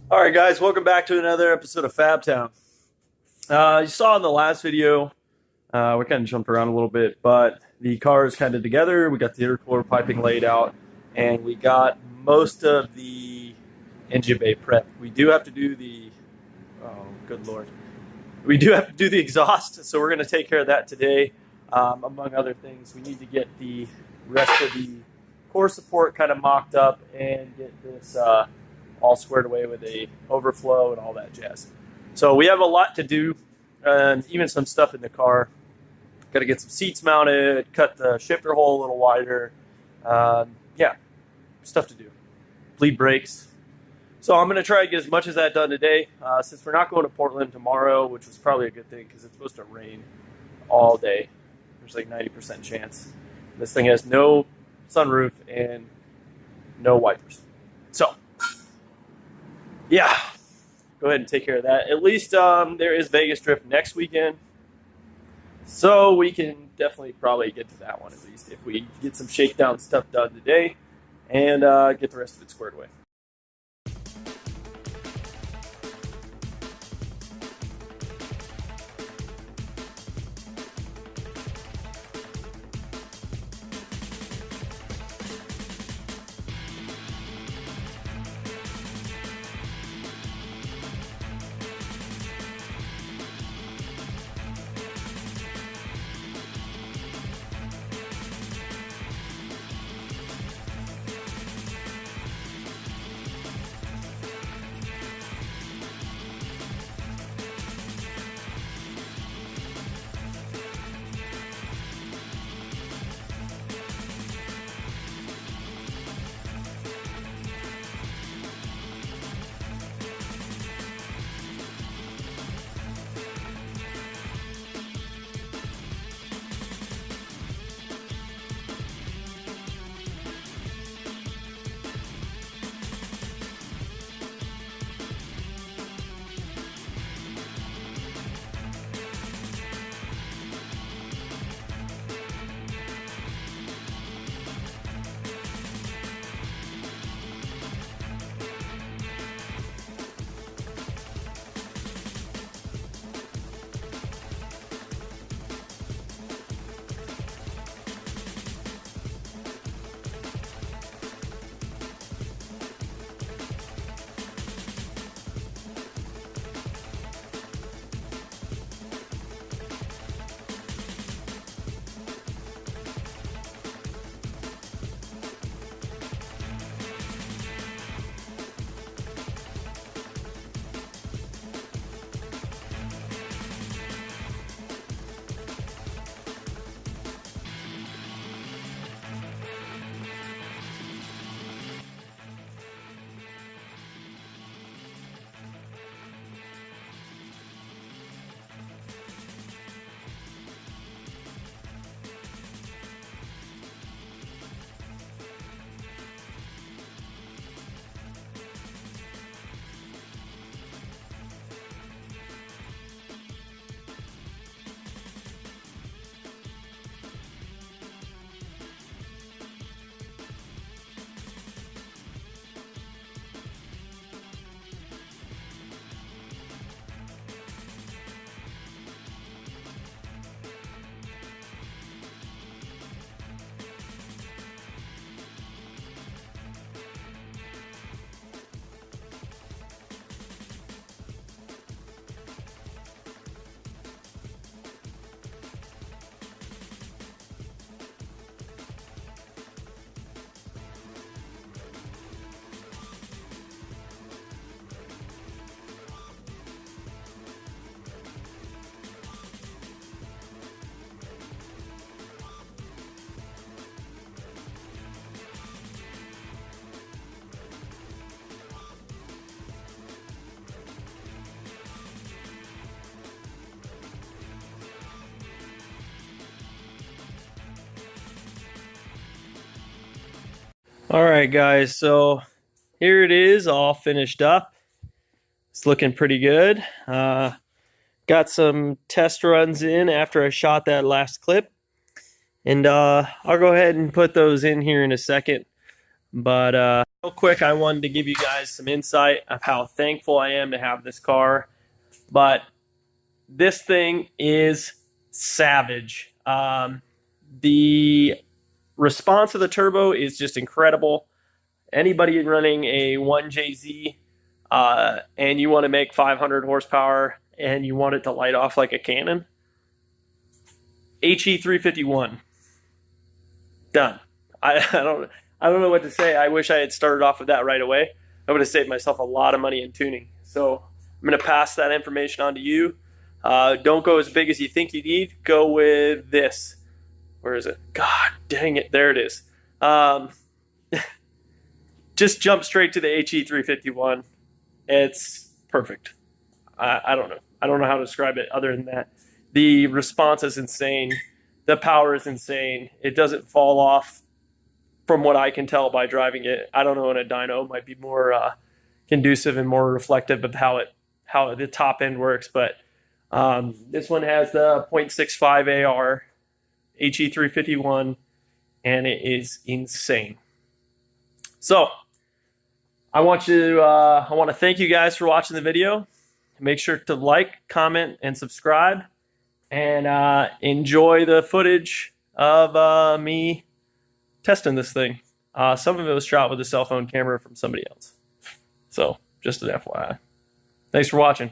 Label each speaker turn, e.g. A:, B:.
A: All right, guys, welcome back to another episode of Fab Town. You saw in the last video, we kind of jumped around a little bit, but the car is kind of together. We got the intercooler piping laid out, and we got most of the engine bay prep. We do have to do the, oh, good Lord. We do have to do the exhaust, so we're going to take care of that today. Among other things, we need to get the rest of the core support kind of mocked up and get this all squared away with a overflow and all that jazz. So we have a lot to do, and even some stuff in the car. Got to get some seats mounted, cut the shifter hole a little wider. Yeah, stuff to do. Bleed brakes. So I'm going to try to get as much as that done today. Since we're not going to Portland tomorrow, which was probably a good thing because it's supposed to rain all day. There's like 90% chance. This thing has no sunroof and no wipers. So, yeah, go ahead and take care of that. At least there is Vegas Drift next weekend. So we can definitely probably get to that one at least if we get some shakedown stuff done today and get the rest of it squared away. All right, guys, so here it is all finished up. It's looking pretty good. Got some test runs in after I shot that last clip, and I'll go ahead and put those in here in a second. But
B: Real quick, I wanted to give you guys some insight of how thankful I am to have this car. But this thing is savage. The response of the turbo is just incredible. Anybody running a 1JZ and you want to make 500 horsepower and you want it to light off like a cannon, HE351, done. I don't know what to say. I wish I had started off with that right away. I would have saved myself a lot of money in tuning. So I'm going to pass that information on to you. Don't go as big as you think you need. Go with this. Where is it? God dang it. There it is. Just jump straight to the HE351. It's perfect. I don't know. I don't know how to describe it other than that. The response is insane. The power is insane. It doesn't fall off from what I can tell by driving it. I don't know, in a dyno it might be more conducive and more reflective of how the top end works. But this one has the 0.65 AR HE351, and it is insane. So I want to thank you guys for watching the video. Make sure to like, comment, and subscribe, and enjoy the footage of me testing this thing. Some of it was shot with a cell phone camera from somebody else. So just an FYI. Thanks for watching.